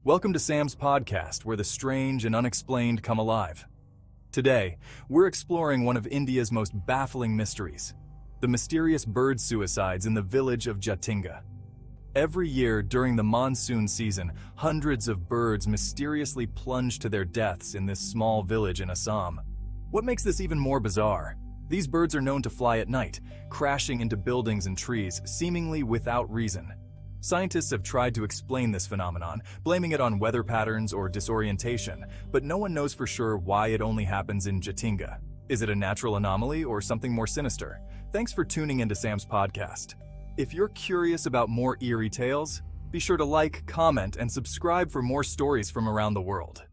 Welcome to Sam's podcast, where the strange and unexplained come alive. Today, we're exploring one of India's most baffling mysteries, the mysterious bird suicides in the village of Jatinga. Every year during the monsoon season, hundreds of birds mysteriously plunge to their deaths in this small village in Assam. What makes this even more bizarre? These birds are known to fly at night, crashing into buildings and trees, seemingly without reason. Scientists have tried to explain this phenomenon, blaming it on weather patterns or disorientation, but no one knows for sure why it only happens in Jatinga. Is it a natural anomaly or something more sinister? Thanks for tuning into Sam's podcast. If you're curious about more eerie tales, be sure to like, comment, and subscribe for more stories from around the world.